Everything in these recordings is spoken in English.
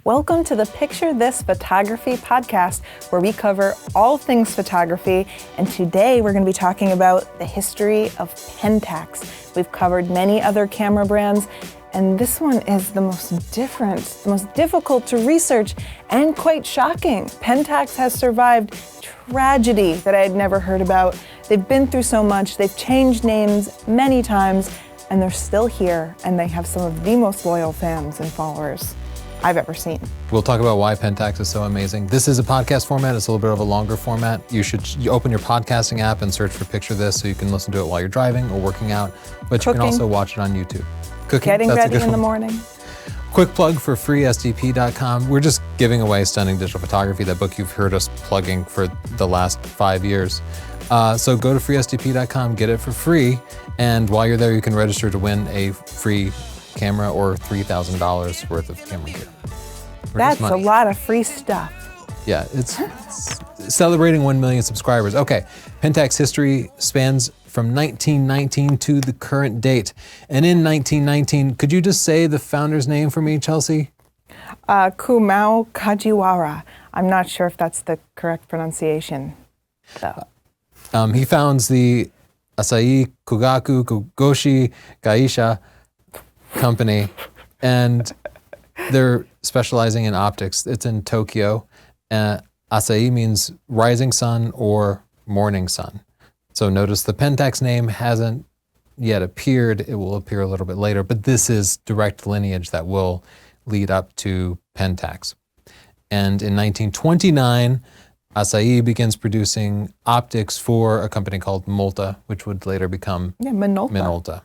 Welcome to the Picture This Photography podcast, where we cover all things photography. And today we're going to be talking about the history of Pentax. We've covered many other camera brands, and this one is the most different, the most difficult to research, and quite shocking. Pentax has survived tragedy that I had never heard about. They've been through so much, they've changed names many times, and they're still here, and they have some of the most loyal fans and followers I've ever seen. We'll talk about why Pentax is so amazing. This is a podcast format. It's a little bit of a longer format. You open your podcasting app and search for Picture This so you can listen to it while you're driving or working out, but Cooking. You can also watch it on YouTube. Cooking, Getting that's ready a good in the one. morning. Quick plug for freesdp.com. We're just giving away Stunning Digital Photography, that book you've heard us plugging for the last 5 years. So go to freesdp.com, get it for free, and while you're there, you can register to win a free camera or $3,000 worth of camera gear. That's a lot of free stuff. Yeah, it's celebrating 1 million subscribers. Okay, Pentax history spans from 1919 to the current date. And in 1919, could you just say the founder's name for me, Chelsea? Kumao Kajiwara. I'm not sure if that's the correct pronunciation, though. He founds the Asahi Kugaku Kugoshi Gaisha company, and they're specializing in optics. It's in Tokyo. Asahi means rising sun or morning sun. So notice the Pentax name hasn't yet appeared. It will appear a little bit later, but this is direct lineage that will lead up to Pentax. And in 1929, Asahi begins producing optics for a company called Multa, which would later become Minolta.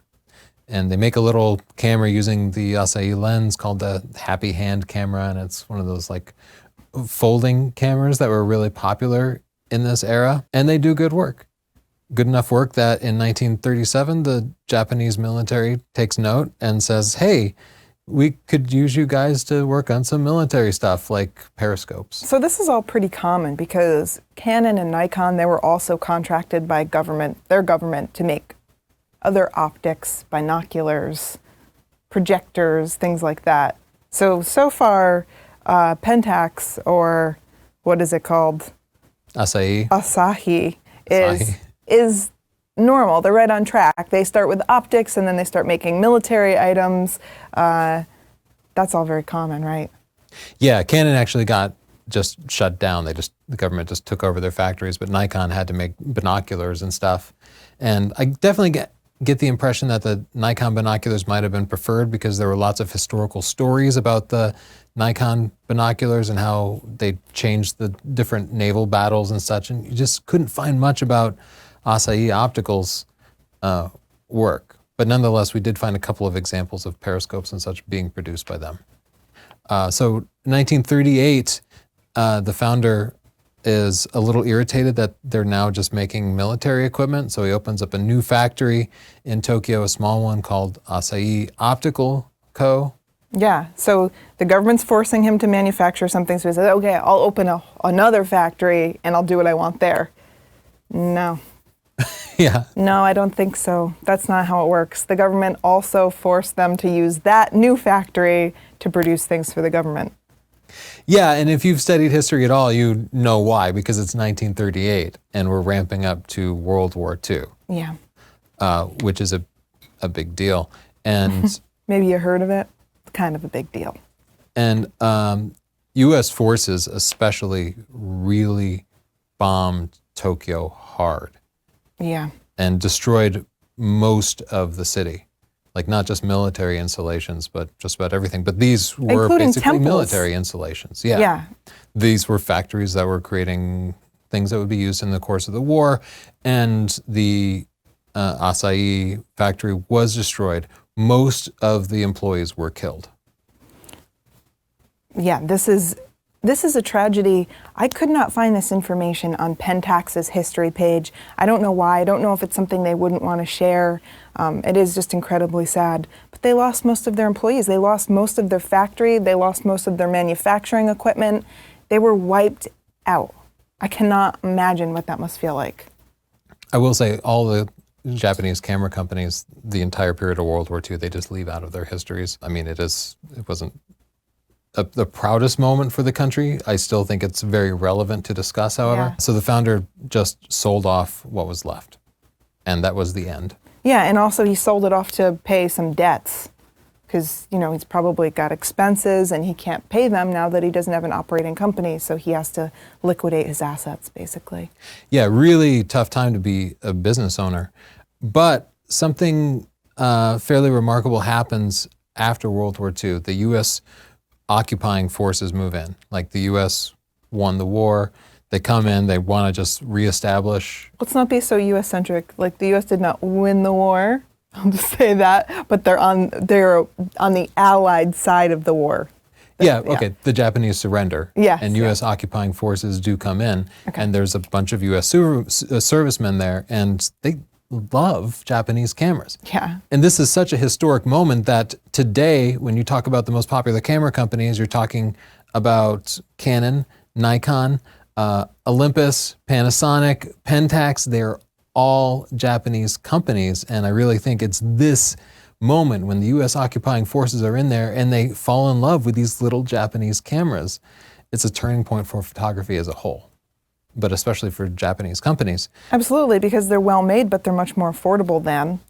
And they make a little camera using the Asahi lens called the Happy Hand camera, and it's one of those like folding cameras that were really popular in this era, and they do good work. Good enough work that in 1937, the Japanese military takes note and says, hey, we could use you guys to work on some military stuff like periscopes. So this is all pretty common because Canon and Nikon, they were also contracted by their government to make other optics, binoculars, projectors, things like that. So far, Pentax, or what is it called? Asahi is normal. They're right on track. They start with optics and then they start making military items. That's all very common, right? Yeah, Canon actually got just shut down. The government just took over their factories, but Nikon had to make binoculars and stuff. And I definitely get the impression that the Nikon binoculars might have been preferred because there were lots of historical stories about the Nikon binoculars and how they changed the different naval battles and such, and you just couldn't find much about Asahi Optical's work. But nonetheless, we did find a couple of examples of periscopes and such being produced by them. So in 1938, the founder is a little irritated that they're now just making military equipment. So he opens up a new factory in Tokyo, a small one called Asahi Optical Co. Yeah, so the government's forcing him to manufacture something. So he says, okay, I'll open another factory and I'll do what I want there. No. Yeah. No, I don't think so. That's not how it works. The government also forced them to use that new factory to produce things for the government. Yeah, and if you've studied history at all, you know why, because it's 1938 and we're ramping up to World War II. Yeah. Which is a big deal. And maybe you heard of it. It's kind of a big deal. And U.S. forces especially really bombed Tokyo hard. Yeah. And destroyed most of the city. Like not just military installations, but just about everything. But these were including basically temples. Military installations. Yeah. Yeah. These were factories that were creating things that would be used in the course of the war. And the Asahi factory was destroyed. Most of the employees were killed. Yeah, this is a tragedy. I could not find this information on Pentax's history page. I don't know why. I don't know if it's something they wouldn't want to share. It is just incredibly sad. But they lost most of their employees. They lost most of their factory. They lost most of their manufacturing equipment. They were wiped out. I cannot imagine what that must feel like. I will say all the Japanese camera companies, the entire period of World War II, they just leave out of their histories. I mean, it wasn't the proudest moment for the country. I still think it's very relevant to discuss, however. Yeah. So the founder just sold off what was left, and that was the end. Yeah, and also he sold it off to pay some debts because, you know, he's probably got expenses and he can't pay them now that he doesn't have an operating company, so he has to liquidate his assets, basically. Yeah, really tough time to be a business owner. But something fairly remarkable happens after World War II. The U.S. occupying forces move in. Like the U.S. won the war. They come in, they want to just reestablish. Let's not be so U.S.-centric. Like, the U.S. did not win the war, I'll just say that, but they're on the Allied side of the war. Yeah, okay, the Japanese surrender. Yes, and U.S. occupying forces do come in, and there's a bunch of U.S. servicemen there, and they love Japanese cameras. Yeah. And this is such a historic moment that today, when you talk about the most popular camera companies, you're talking about Canon, Nikon, Olympus, Panasonic, Pentax. They're all Japanese companies, and I really think it's this moment when the U.S. occupying forces are in there and they fall in love with these little Japanese cameras. It's a turning point for photography as a whole, but especially for Japanese companies. Absolutely, because they're well made, but they're much more affordable than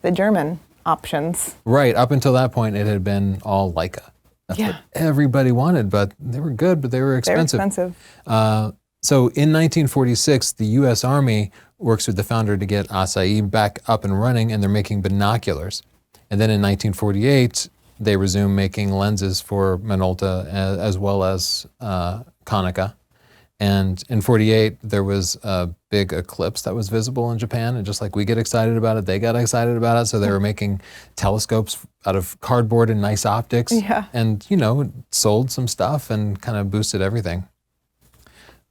the German options. Right, up until that point, it had been all Leica. That's what everybody wanted, but they were good, but they were expensive. They're expensive. So in 1946, the U.S. Army works with the founder to get Asahi back up and running, and they're making binoculars. And then in 1948, they resume making lenses for Minolta as well as Konica. And in 48, there was a big eclipse that was visible in Japan, and just like we get excited about it, they got excited about it, so they were making telescopes out of cardboard and nice optics. Yeah. And, you know, sold some stuff and kind of boosted everything.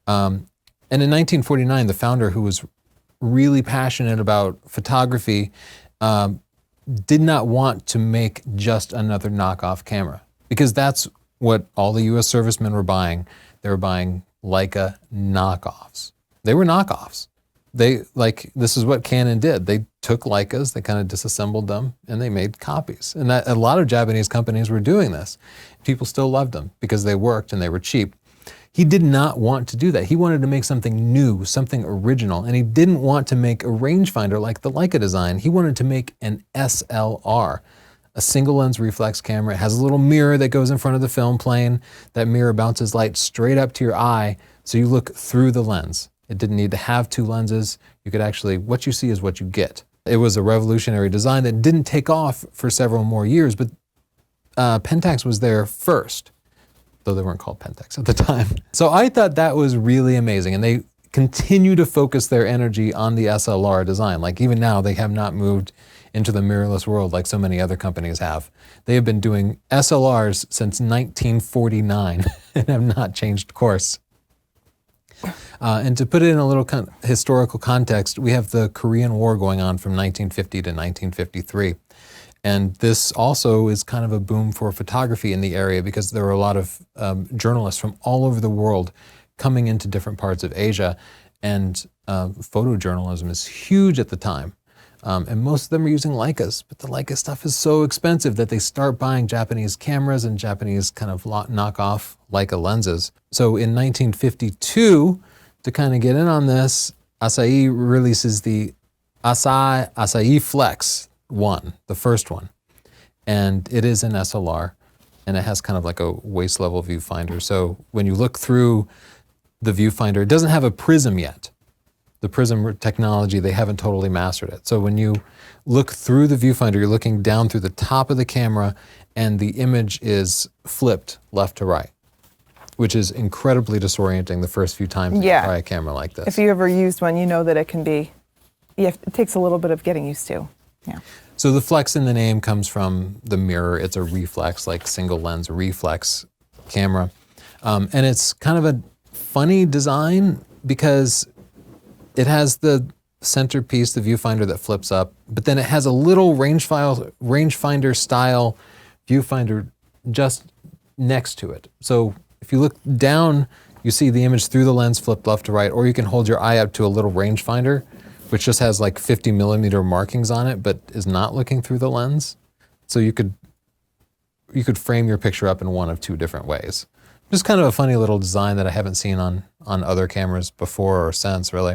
And in 1949, the founder, who was really passionate about photography, did not want to make just another knockoff camera, because that's what all the U.S. servicemen were buying. They were buying Leica knockoffs. They were knockoffs. This is what Canon did. They took Leicas, they kind of disassembled them, and they made copies. And a lot of Japanese companies were doing this. People still loved them because they worked and they were cheap. He did not want to do that. He wanted to make something new, something original, and he didn't want to make a rangefinder like the Leica design. He wanted to make an SLR, a single lens reflex camera. It has a little mirror that goes in front of the film plane. That mirror bounces light straight up to your eye, so you look through the lens. It didn't need to have two lenses. You could actually, what you see is what you get. It was a revolutionary design that didn't take off for several more years, but Pentax was there first, though they weren't called Pentax at the time. So I thought that was really amazing, and they continue to focus their energy on the SLR design. Like, even now, they have not moved into the mirrorless world like so many other companies have. They have been doing SLRs since 1949 and have not changed course. And to put it in a little historical context, we have the Korean War going on from 1950 to 1953. And this also is kind of a boom for photography in the area, because there were a lot of journalists from all over the world coming into different parts of Asia. And photojournalism is huge at the time. And most of them are using Leicas, but the Leica stuff is so expensive that they start buying Japanese cameras and Japanese kind of knockoff Leica lenses. So in 1952, to kind of get in on this, Asahi releases the Asahi Flex 1, the first one. And it is an SLR, and it has kind of like a waist level viewfinder. So when you look through the viewfinder, it doesn't have a prism yet. The prism technology, they haven't totally mastered it. So when you look through the viewfinder, you're looking down through the top of the camera, and the image is flipped left to right, which is incredibly disorienting the first few times you try a camera like this. If you ever used one, you know that it can be, it takes a little bit of getting used to. Yeah. So the flex in the name comes from the mirror. It's a reflex, like single lens reflex camera. And it's kind of a funny design because it has the centerpiece, the viewfinder that flips up, but then it has a little rangefinder style viewfinder just next to it. So if you look down, you see the image through the lens flipped left to right, or you can hold your eye up to a little rangefinder, which just has like 50 millimeter markings on it, but is not looking through the lens. So you could you could frame your picture up in one of two different ways. Just kind of a funny little design that I haven't seen on other cameras before or since, really.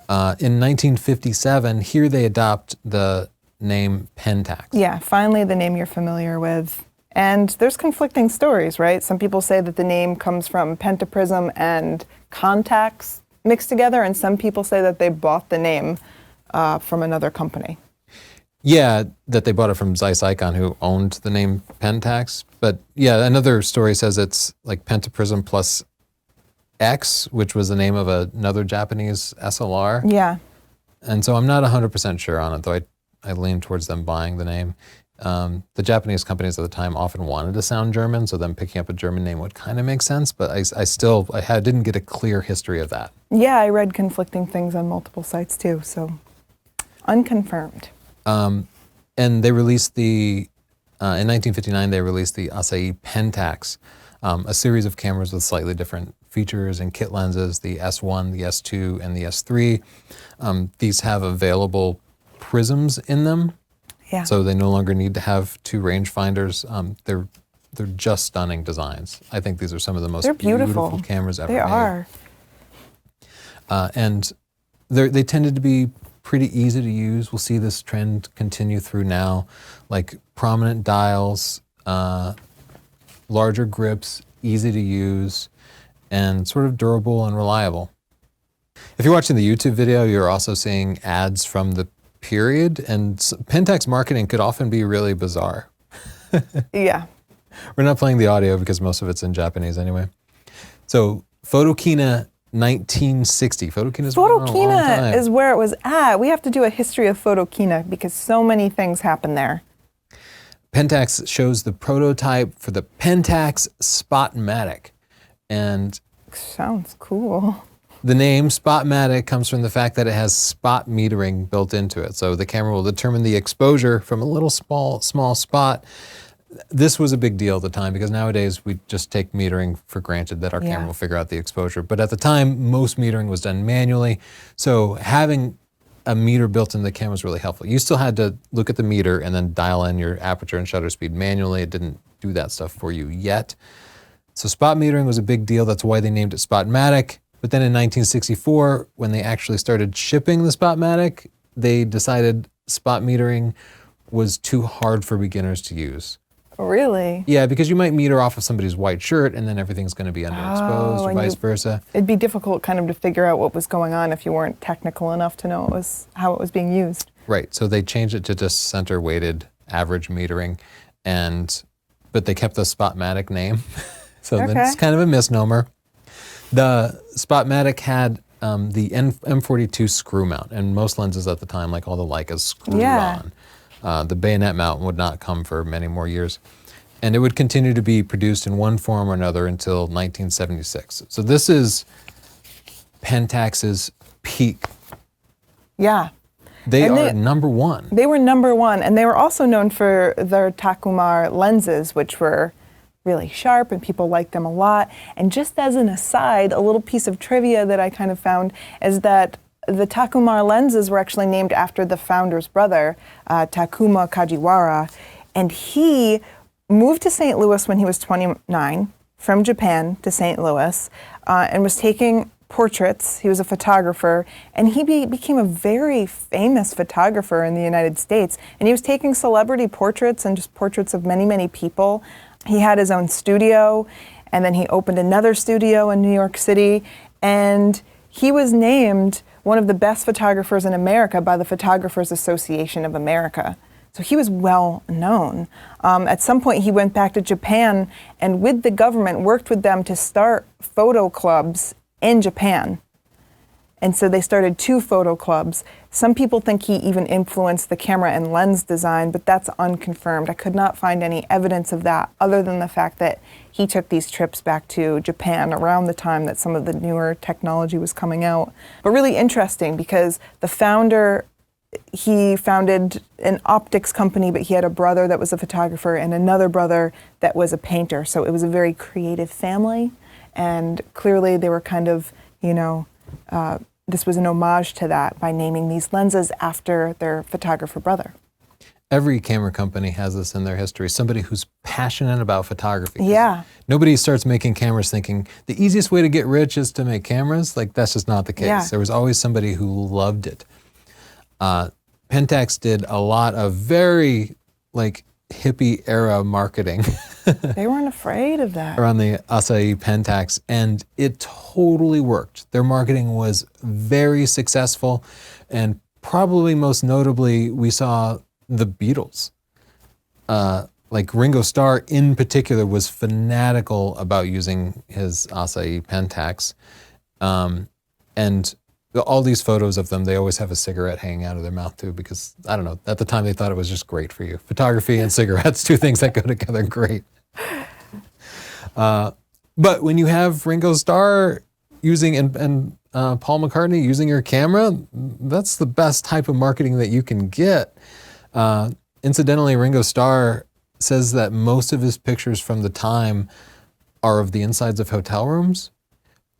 In 1957, here they adopt the name Pentax. Yeah, finally the name you're familiar with. And there's conflicting stories, right? Some people say that the name comes from pentaprism and contacts mixed together, and some people say that they bought the name from another company. Yeah, that they bought it from Zeiss Icon, who owned the name Pentax. But yeah, another story says it's like pentaprism plus X, which was the name of another Japanese SLR. Yeah. And so I'm not 100% sure on it, though I lean towards them buying the name. The Japanese companies at the time often wanted to sound German, so them picking up a German name would kind of make sense, but I didn't get a clear history of that. Yeah, I read conflicting things on multiple sites too, so unconfirmed. And they released in 1959, they released the Asahi Pentax, a series of cameras with slightly different features and kit lenses, the S1, the S2, and the S3. These have available prisms in them. Yeah. So they no longer need to have two rangefinders. They're just stunning designs. I think these are some of the most beautiful cameras ever made. They are. And they tended to be pretty easy to use. We'll see this trend continue through now, like prominent dials, larger grips, easy to use, and sort of durable and reliable. If you're watching the YouTube video, you're also seeing ads from the period, and Pentax marketing could often be really bizarre. Yeah. We're not playing the audio because most of it's in Japanese anyway. So Photokina 1960. Photokina is where it was at. We have to do a history of Photokina because so many things happened there. Pentax shows the prototype for the Pentax Spotmatic. And sounds cool. The name Spotmatic comes from the fact that it has spot metering built into it. So the camera will determine the exposure from a little small spot. This was a big deal at the time because nowadays we just take metering for granted that our camera will figure out the exposure. But at the time, most metering was done manually. So having a meter built into the camera was really helpful. You still had to look at the meter and then dial in your aperture and shutter speed manually. It didn't do that stuff for you yet. So spot metering was a big deal. That's why they named it Spotmatic. But then in 1964, when they actually started shipping the Spotmatic, they decided spot metering was too hard for beginners to use. Really? Yeah, because you might meter off of somebody's white shirt and then everything's going to be underexposed or vice versa. It'd be difficult kind of to figure out what was going on if you weren't technical enough to know how it was being used. Right, so they changed it to just center weighted average metering, but they kept the Spotmatic name. So that's kind of a misnomer. The Spotmatic had the M42 screw mount, and most lenses at the time, like all the Leicas, screwed on. The bayonet mount would not come for many more years. And it would continue to be produced in one form or another until 1976. So this is Pentax's peak. Yeah. They are number one. They were number one, and they were also known for their Takuma lenses, which were really sharp, and people liked them a lot. And just as an aside, a little piece of trivia that I kind of found is that the Takuma lenses were actually named after the founder's brother, Takuma Kajiwara, and he moved to St. Louis when he was 29 from Japan to St. Louis and was taking portraits. He was a photographer, and he became a very famous photographer in the United States. And he was taking celebrity portraits and just portraits of many, many people. He had his own studio, and then he opened another studio in New York City, and he was named one of the best photographers in America by the Photographers Association of America. So he was well known. At some point he went back to Japan and with the government worked with them to start photo clubs in Japan. And so they started 2 photo clubs. Some people think he even influenced the camera and lens design, but that's unconfirmed. I could not find any evidence of that other than the fact that he took these trips back to Japan around the time that some of the newer technology was coming out. But really interesting because the founder, he founded an optics company, but he had a brother that was a photographer and another brother that was a painter. So it was a very creative family. And clearly they were kind of, this was an homage to that by naming these lenses after their photographer brother. Every camera company has this in their history. Somebody who's passionate about photography. Yeah. Nobody starts making cameras thinking the easiest way to get rich is to make cameras. Like, that's just not the case. Yeah. There was always somebody who loved it. Pentax did a lot of very like hippie era marketing. They weren't afraid of that. Around the Asahi Pentax, and it totally worked. Their marketing was very successful, and probably most notably, we saw the Beatles. Like Ringo Starr in particular was fanatical about using his Asahi Pentax. And all these photos of them, they always have a cigarette hanging out of their mouth too, because I don't know, at the time they thought it was just great for you. Photography and cigarettes, two things that go together great. But when you have Ringo Starr using and Paul McCartney using your camera, that's the best type of marketing that you can get. Incidentally, Ringo Starr says that most of his pictures from the time are of the insides of hotel rooms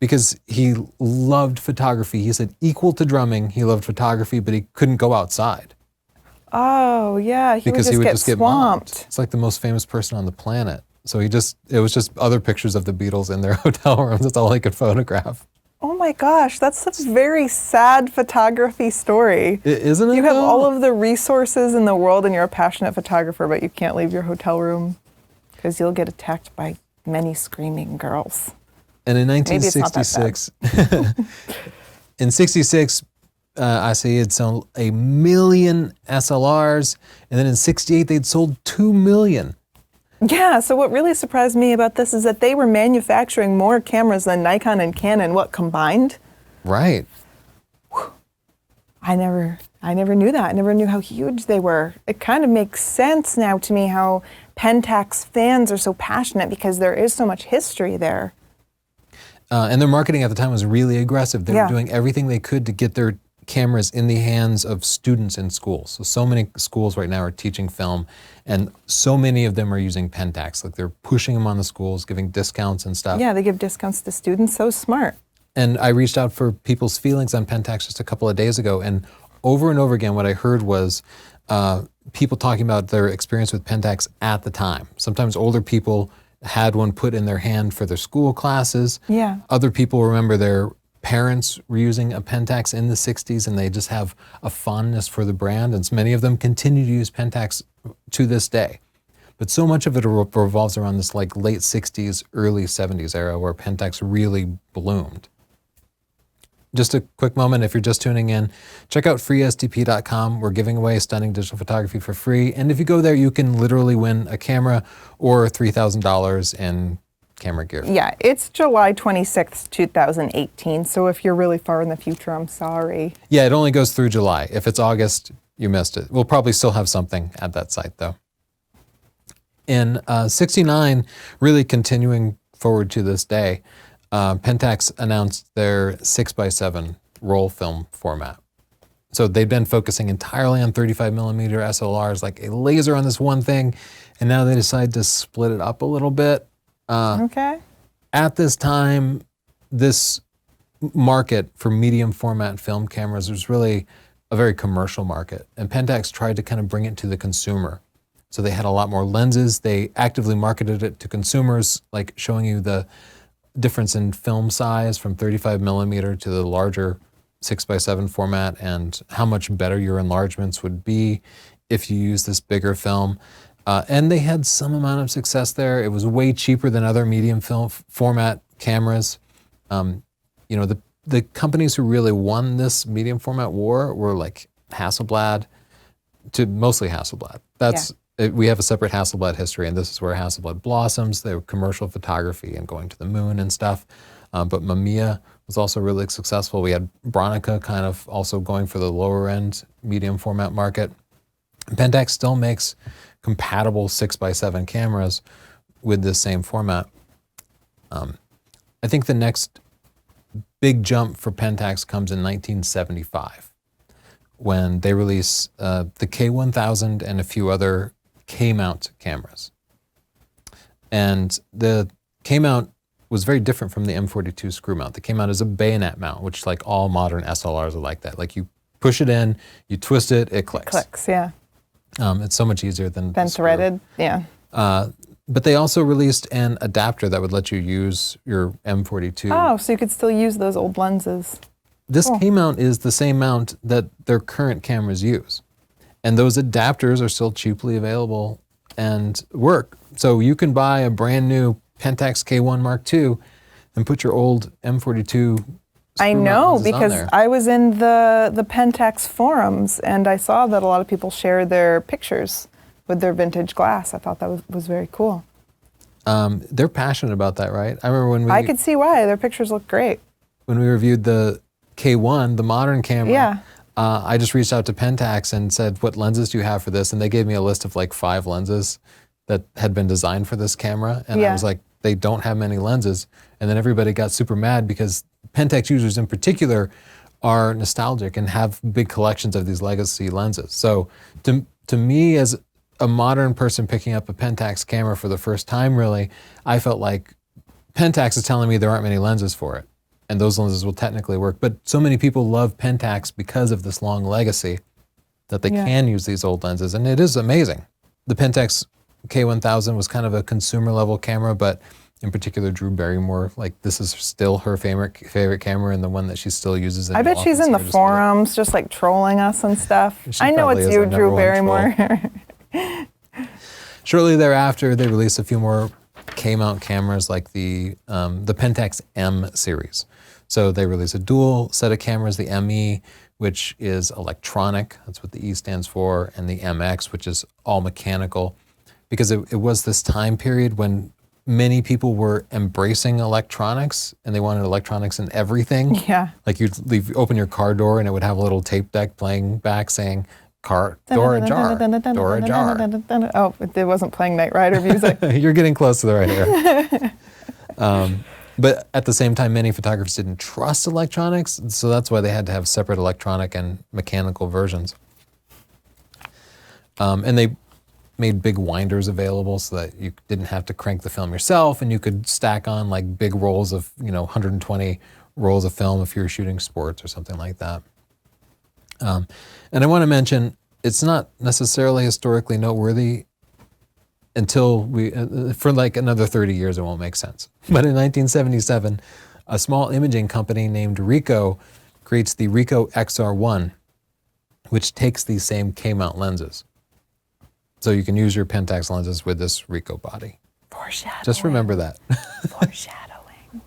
because he loved photography. He said equal to drumming, he loved photography, but he couldn't go outside. Oh, yeah, he would just get mobbed. swamped. It's like the most famous person on the planet. So it was just other pictures of the Beatles in their hotel rooms. That's all he could photograph. Oh my gosh, that's a very sad photography story. Isn't it? You have all of the resources in the world and you're a passionate photographer, but you can't leave your hotel room because you'll get attacked by many screaming girls. And in 1966, in 66, Asahi had sold 1 million SLRs, and then in 68 they'd sold 2 million. Yeah, so what really surprised me about this is that they were manufacturing more cameras than Nikon and Canon, combined? Right. I never knew that. I never knew how huge they were. It kind of makes sense now to me how Pentax fans are so passionate because there is so much history there. And their marketing at the time was really aggressive. They Yeah. were doing everything they could to get their cameras in the hands of students in schools. So many schools right now are teaching film, and so many of them are using Pentax. Like, they're pushing them on the schools, giving discounts and stuff. Yeah, they give discounts to students. So smart. And I reached out for people's feelings on Pentax just a couple of days ago, and over again, what I heard was people talking about their experience with Pentax at the time. Sometimes older people had one put in their hand for their school classes. Yeah. Other people remember their parents were using a Pentax in the 60s, and they just have a fondness for the brand, and many of them continue to use Pentax to this day. But so much of it revolves around this like late 60s, early 70s era where Pentax really bloomed. Just a quick moment, if you're just tuning in, check out freestp.com. We're giving away stunning digital photography for free, and if you go there, you can literally win a camera or $3,000 in camera gear. Yeah, it's July 26th, 2018, so if you're really far in the future, I'm sorry. Yeah, it only goes through July. If it's August, you missed it. We'll probably still have something at that site, though. In 69, really continuing forward to this day, Pentax announced their 6x7 roll film format. So they've been focusing entirely on 35mm SLRs, like a laser on this one thing, and now they decide to split it up a little bit. Okay. At this time, this market for medium format film cameras was really a very commercial market, and Pentax tried to kind of bring it to the consumer. So they had a lot more lenses. They actively marketed it to consumers, like showing you the difference in film size from 35mm to the larger 6x7 format and how much better your enlargements would be if you use this bigger film. And they had some amount of success there. It was way cheaper than other medium film format cameras. You know, the companies who really won this medium format war were like Hasselblad, mostly Hasselblad. We have a separate Hasselblad history, and this is where Hasselblad blossoms. They were commercial photography and going to the moon and stuff. But Mamiya was also really successful. We had Bronica kind of also going for the lower end medium format market. Pentax still makes compatible 6x7 cameras with this same format. I think the next big jump for Pentax comes in 1975 when they release the K1000 and a few other K-mount cameras. And the K-mount was very different from the M42 screw mount. The K-mount is a bayonet mount, which like all modern SLRs are like that. Like you push it in, you twist it, it clicks. Clicks, yeah. It's so much easier than the screw. threaded, yeah. But they also released an adapter that would let you use your M42. Oh, so you could still use those old lenses. This K-mount is the same mount that their current cameras use. And those adapters are still cheaply available and work. So you can buy a brand new Pentax K1 Mark II and put your old M42 I know, because I was in the Pentax forums and I saw that a lot of people share their pictures with their vintage glass. I thought that was very cool. They're passionate about that, right? I remember when I could see why. Their pictures look great. When we reviewed the K1, the modern camera, yeah. I just reached out to Pentax and said, what lenses do you have for this? And they gave me a list of like 5 lenses that had been designed for this camera. And I was like, they don't have many lenses. And then everybody got super mad because Pentax users in particular are nostalgic and have big collections of these legacy lenses. So to me, as a modern person picking up a Pentax camera for the first time, really, I felt like Pentax is telling me there aren't many lenses for it. And those lenses will technically work. But so many people love Pentax because of this long legacy that they can use these old lenses. And it is amazing. The Pentax K1000 was kind of a consumer level camera, but in particular, Drew Barrymore, like this is still her favorite camera and the one that she still uses. I bet she's in the forums just like trolling us and stuff. I know it's you, Drew Barrymore. Shortly thereafter, they released a few more K-mount cameras like the Pentax M Series. So they released a dual set of cameras, the ME, which is electronic, that's what the E stands for, and the MX, which is all mechanical, because it was this time period when many people were embracing electronics and they wanted electronics in everything. Yeah. Like you'd open your car door and it would have a little tape deck playing back saying, car door ajar, door ajar. Oh, it wasn't playing Knight Rider music. You're getting close to the right here. But at the same time, many photographers didn't trust electronics, so that's why they had to have separate electronic and mechanical versions. And they made big winders available so that you didn't have to crank the film yourself, and you could stack on like big rolls of, 120 rolls of film if you were shooting sports or something like that. And I want to mention, it's not necessarily historically noteworthy until for like another 30 years, it won't make sense. But in 1977, a small imaging company named Ricoh creates the Ricoh XR1, which takes these same K-mount lenses. So you can use your Pentax lenses with this Ricoh body. Foreshadowing. Just remember that. Foreshadowing.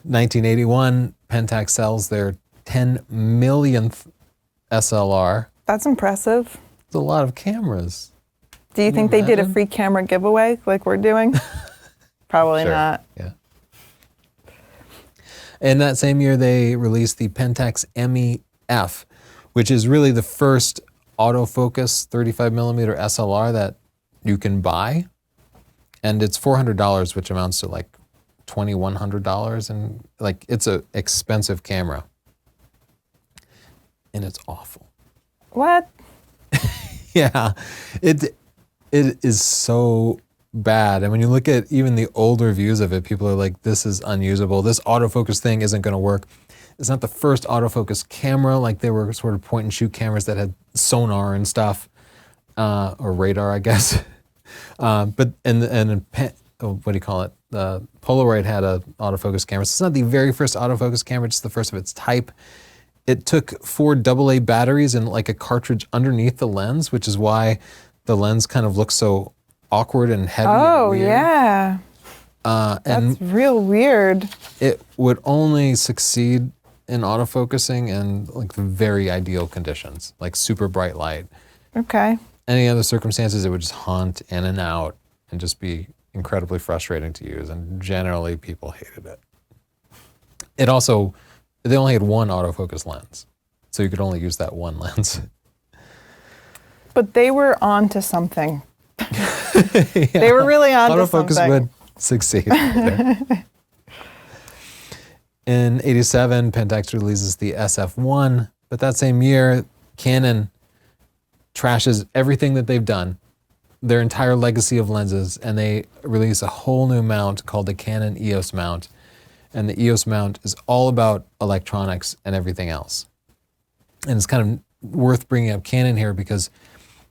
1981, Pentax sells their 10 millionth SLR. That's impressive. It's a lot of cameras. Do you think they did a free camera giveaway like we're doing? Probably not. Yeah. In that same year, they released the Pentax M EF, which is really the first autofocus 35 millimeter SLR that you can buy. And it's $400, which amounts to like $2,100. And like, it's an expensive camera. And it's awful. What? Yeah, it is so bad. And when you look at even the older views of it, people are like, this is unusable. This autofocus thing isn't going to work. It's not the first autofocus camera. Like they were sort of point and shoot cameras that had sonar and stuff, or radar, I guess. But what do you call it? Polaroid had a autofocus camera. So it's not the very first autofocus camera, just the first of its type. It took 4 AA batteries and like a cartridge underneath the lens, which is why the lens kind of looks so awkward and heavy. Oh, and weird. Yeah. And that's real weird. It would only succeed in autofocusing in like the very ideal conditions, like super bright light. Okay. Any other circumstances, it would just haunt in and out and just be incredibly frustrating to use. And generally, people hated it. It also, they only had one autofocus lens, so you could only use that one lens. But they were on to something. They were really on to something. Autofocus would succeed. In 87, Pentax releases the SF1, but that same year, Canon trashes everything that they've done, their entire legacy of lenses, and they release a whole new mount called the Canon EOS mount. And the EOS mount is all about electronics and everything else. And it's kind of worth bringing up Canon here because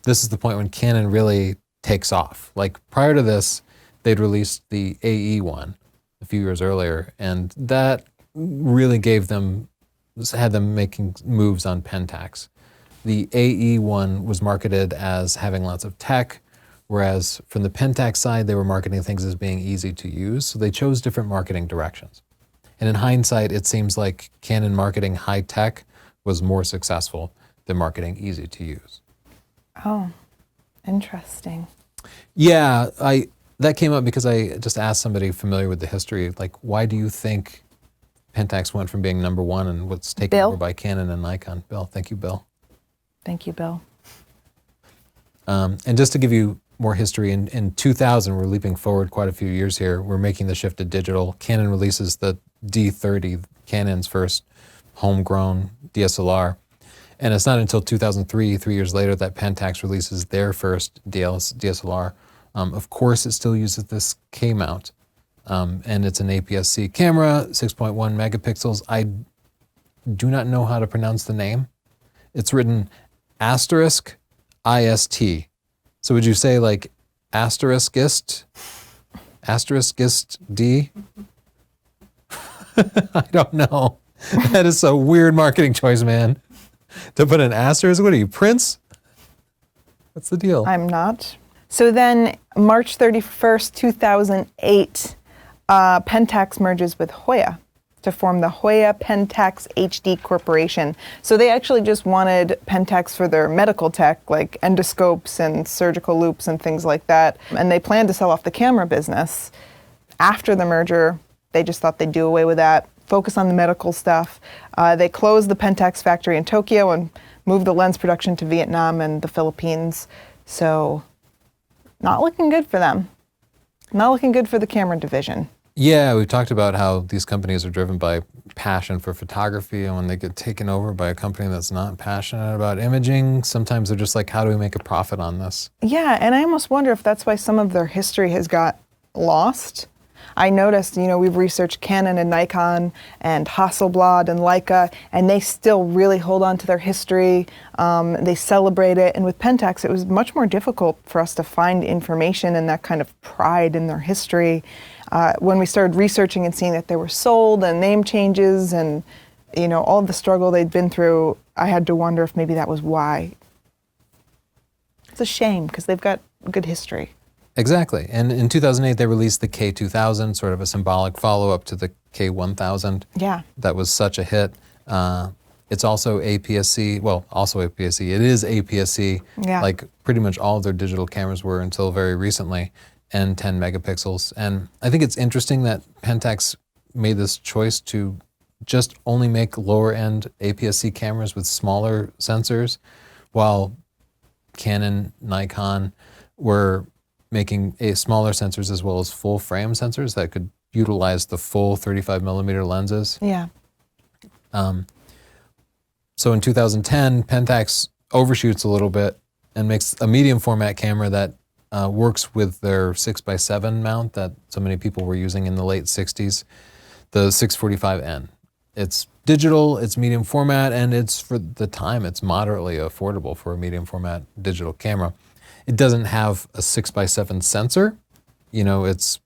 this is the point when Canon really takes off. Like prior to this, they'd released the AE1 a few years earlier, and that really had them making moves on Pentax. The AE1 was marketed as having lots of tech, whereas from the Pentax side, they were marketing things as being easy to use. So they chose different marketing directions. And in hindsight, it seems like Canon marketing high tech was more successful than marketing easy to use. Oh, interesting. Yeah, that came up because I just asked somebody familiar with the history, like, why do you think Pentax went from being number one and what's taken over by Canon and Nikon? Bill, thank you, Bill. Thank you, Bill. And just to give you more history, in 2000, we're leaping forward quite a few years here. We're making the shift to digital. Canon releases the D30, Canon's first homegrown DSLR. And it's not until 2003, 3 years later, that Pentax releases their first DSLR. Of course, it still uses this K mount, and it's an APS-C camera, 6.1 megapixels. I do not know how to pronounce the name. It's written asterisk IST. So would you say like asteriskist D? I don't know. That is a weird marketing choice, man. To put an asterisk, what are you, Prince? What's the deal? I'm not. So then March 31st, 2008, Pentax merges with Hoya to form the Hoya Pentax HD Corporation. So they actually just wanted Pentax for their medical tech, like endoscopes and surgical loops and things like that. And they planned to sell off the camera business. After the merger, they just thought they'd do away with that, focus on the medical stuff. They closed the Pentax factory in Tokyo and moved the lens production to Vietnam and the Philippines. So not looking good for them. Not looking good for the camera division. Yeah, we've talked about how these companies are driven by passion for photography, and when they get taken over by a company that's not passionate about imaging, sometimes they're just like, how do we make a profit on this? Yeah, and I almost wonder if that's why some of their history has got lost. I noticed, we've researched Canon and Nikon and Hasselblad and Leica, and they still really hold on to their history. They celebrate it. And with Pentax, it was much more difficult for us to find information and that kind of pride in their history. When we started researching and seeing that they were sold and name changes and, all the struggle they'd been through, I had to wonder if maybe that was why. It's a shame because they've got good history. Exactly. And in 2008, they released the K2000, sort of a symbolic follow-up to the K1000. Yeah. That was such a hit. It's also APS-C. Well, also APS-C. It is APS-C, like pretty much all of their digital cameras were until very recently, and 10 megapixels. And I think it's interesting that Pentax made this choice to just only make lower-end APS-C cameras with smaller sensors, while Canon, Nikon were making smaller sensors as well as full frame sensors that could utilize the full 35 millimeter lenses. Yeah. So in 2010, Pentax overshoots a little bit and makes a medium format camera that works with their 6x7 mount that so many people were using in the late 60s, the 645N. It's digital, it's medium format, and it's, for the time, it's moderately affordable for a medium format digital camera. It doesn't have a 6x7 sensor. It's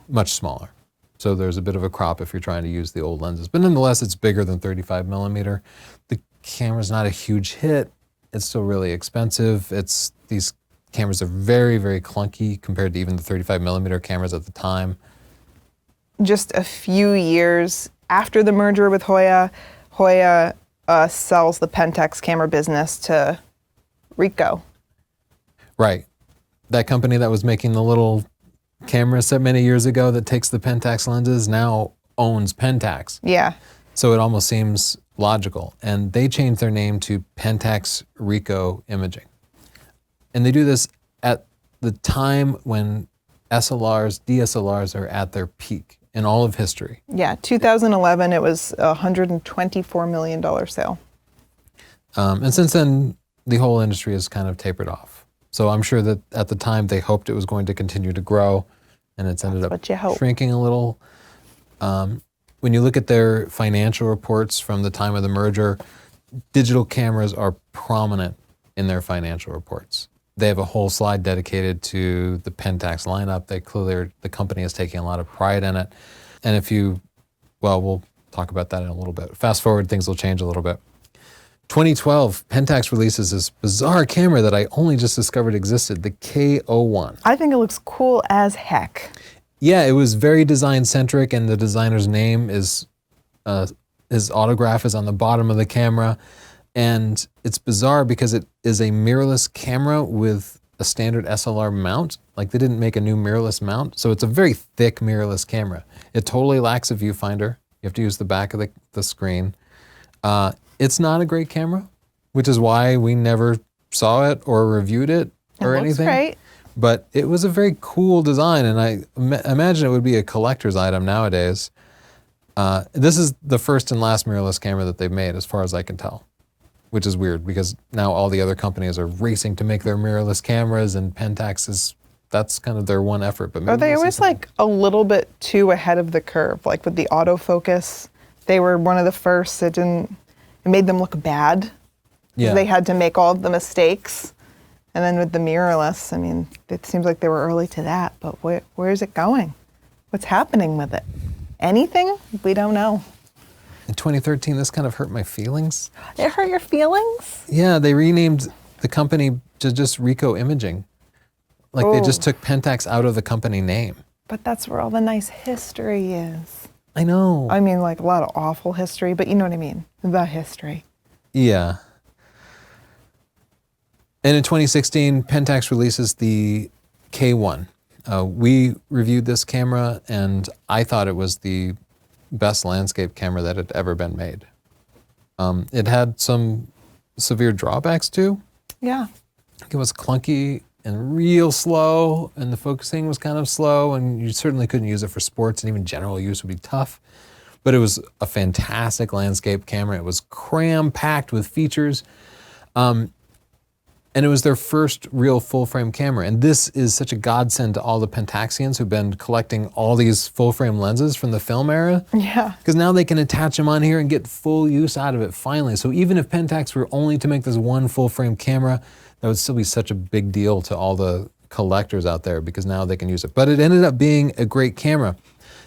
much smaller. So there's a bit of a crop if you're trying to use the old lenses. But nonetheless, it's bigger than 35 millimeter. The camera's not a huge hit. It's still really expensive. These cameras are very, very clunky compared to even the 35 millimeter cameras at the time. Just a few years after the merger with Hoya, sells the Pentax camera business to Ricoh. Right. That company that was making the little camera set many years ago that takes the Pentax lenses now owns Pentax. Yeah. So it almost seems logical. And they changed their name to Pentax Ricoh Imaging. And they do this at the time when DSLRs are at their peak in all of history. Yeah, 2011, it was a $124 million sale. And since then, the whole industry has kind of tapered off. So I'm sure that at the time they hoped it was going to continue to grow, and it's ended up shrinking a little. When you look at their financial reports from the time of the merger, digital cameras are prominent in their financial reports. They have a whole slide dedicated to the Pentax lineup. The company is taking a lot of pride in it. And we'll talk about that in a little bit. Fast forward, things will change a little bit. 2012, Pentax releases this bizarre camera that I only just discovered existed, the K1. I think it looks cool as heck. Yeah, it was very design-centric, and the designer's name is, his autograph is on the bottom of the camera. And it's bizarre because it is a mirrorless camera with a standard SLR mount. Like, they didn't make a new mirrorless mount. So it's a very thick mirrorless camera. It totally lacks a viewfinder. You have to use the back of the screen. It's not a great camera, which is why we never saw it or reviewed it or anything. Looks great. But it was a very cool design, and I imagine it would be a collector's item nowadays. This is the first and last mirrorless camera that they've made, as far as I can tell, which is weird because now all the other companies are racing to make their mirrorless cameras, and Pentax that's kind of their one effort. But maybe Are they always like a little bit too ahead of the curve? Like with the autofocus, they were one of the first. It made them look bad. Yeah. They had to make all of the mistakes. And then with the mirrorless, I mean, it seems like they were early to that, but where is it going? What's happening with it? Anything? We don't know. In 2013, this kind of hurt my feelings. It hurt your feelings? Yeah, they renamed the company to just Ricoh Imaging. Like they just took Pentax out of the company name. But that's where all the nice history is. I know. I mean, like a lot of awful history, but you know what I mean, the history. Yeah. And in 2016, Pentax releases the K1. We reviewed this camera, and I thought it was the best landscape camera that had ever been made. It had some severe drawbacks too. Yeah. It was clunky and real slow, and the focusing was kind of slow, and you certainly couldn't use it for sports, and even general use would be tough. But it was a fantastic landscape camera. It was cram-packed with features. And it was their first real full-frame camera. And this is such a godsend to all the Pentaxians who've been collecting all these full-frame lenses from the film era. Yeah. Because now they can attach them on here and get full use out of it finally. So even if Pentax were only to make this one full-frame camera, that would still be such a big deal to all the collectors out there because now they can use it. But it ended up being a great camera.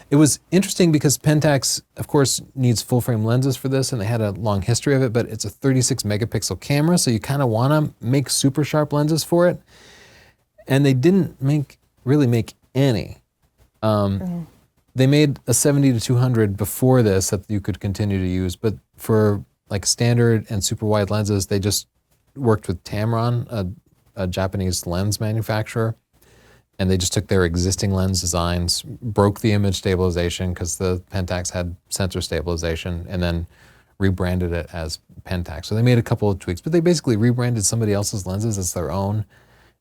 It was interesting because Pentax, of course, needs full-frame lenses for this, and they had a long history of it, but it's a 36 megapixel camera, so you kind of want to make super sharp lenses for it. And they didn't really make any. They made a 70 to 200 before this that you could continue to use, but for like standard and super wide lenses, they just worked with Tamron, a Japanese lens manufacturer. And they just took their existing lens designs, broke the image stabilization because the Pentax had sensor stabilization, and then rebranded it as Pentax. So they made a couple of tweaks, but they basically rebranded somebody else's lenses as their own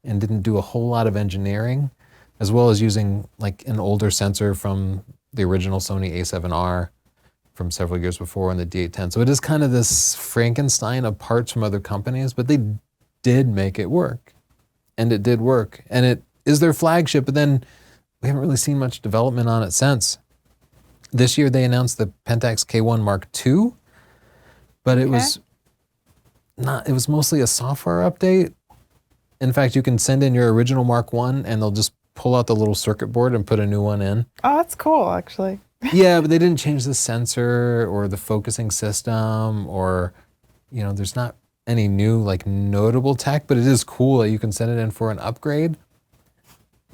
and didn't do a whole lot of engineering, as well as using like an older sensor from the original Sony A7R from several years before on the D810. So it is kind of this Frankenstein of parts from other companies, but they did make it work. And it did work. And it is their flagship, but then we haven't really seen much development on it since. This year they announced the Pentax K1 Mark II, but it was mostly a software update. In fact, you can send in your original Mark I and they'll just pull out the little circuit board and put a new one in. Oh, that's cool, actually. Yeah, but they didn't change the sensor or the focusing system, or, there's not any new like notable tech, but it is cool that you can send it in for an upgrade.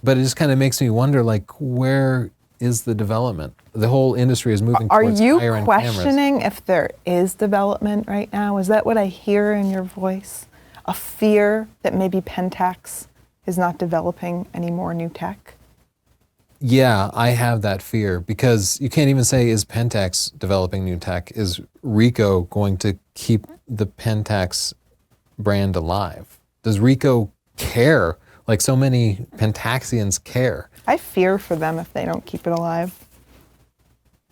But it just kind of makes me wonder, like, where is the development? The whole industry is moving towards higher-end cameras. Are you questioning if there is development right now? Is that what I hear in your voice? A fear that maybe Pentax is not developing any more new tech? Yeah, I have that fear because you can't even say, is Pentax developing new tech? Is Ricoh going to keep the Pentax brand alive? Does Ricoh care? Like so many Pentaxians care. I fear for them if they don't keep it alive.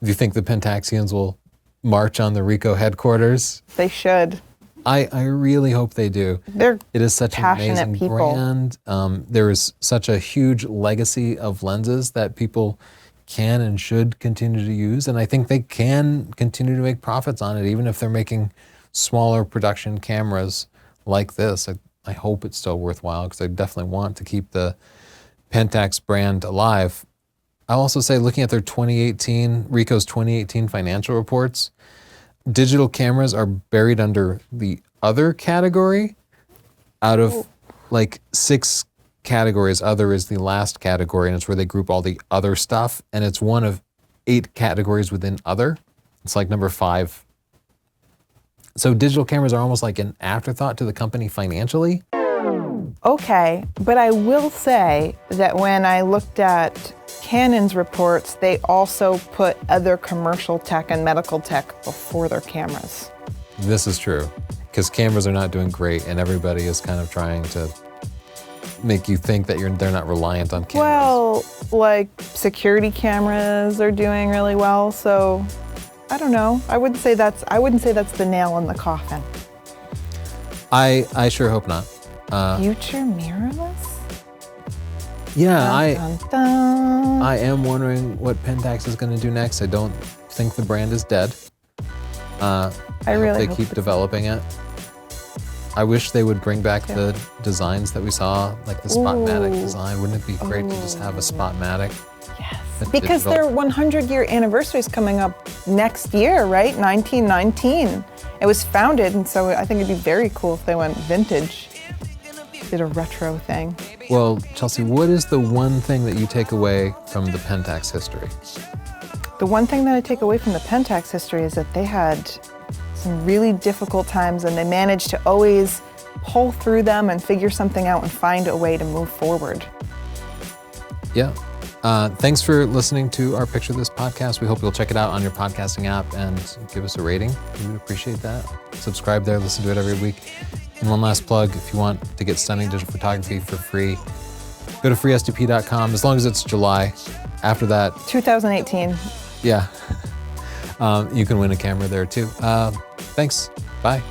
Do you think the Pentaxians will march on the Ricoh headquarters? They should. I really hope they do. It is such an amazing brand. There is such a huge legacy of lenses that people can and should continue to use. And I think they can continue to make profits on it, even if they're making smaller production cameras like this. I hope it's still worthwhile because I definitely want to keep the Pentax brand alive. I'll also say, looking at their Ricoh's 2018 financial reports, digital cameras are buried under the other category. Out of like 6 categories, other is the last category, and it's where they group all the other stuff, and it's one of 8 categories within other. It's like number 5. So digital cameras are almost like an afterthought to the company financially. Okay, but I will say that when I looked at Canon's reports, they also put other commercial tech and medical tech before their cameras. This is true, because cameras are not doing great, and everybody is kind of trying to make you think that they're not reliant on cameras. Well, like security cameras are doing really well, so I don't know. I wouldn't say that's the nail in the coffin. I sure hope not. Future mirrorless? Yeah, Dun, dun, dun. I am wondering what Pentax is going to do next. I don't think the brand is dead. I really hope they hope keep developing it. I wish they would bring back the designs that we saw, like the Spotmatic design. Wouldn't it be great to just have a Spotmatic? Yes, because their 100-year anniversary is coming up next year, right? 1919. It was founded, and so I think it'd be very cool if they went vintage, did a retro thing. Well, Chelsea, what is the one thing that you take away from the Pentax history? The one thing that I take away from the Pentax history is that they had some really difficult times, and they managed to always pull through them and figure something out and find a way to move forward. Yeah. Thanks for listening to our Picture This podcast. We hope you'll check it out on your podcasting app and give us a rating. We would appreciate that. Subscribe there, listen to it every week. And one last plug, if you want to get stunning digital photography for free, go to freestp.com, as long as it's July. After that, 2018. yeah, you can win a camera there too. Thanks. Bye.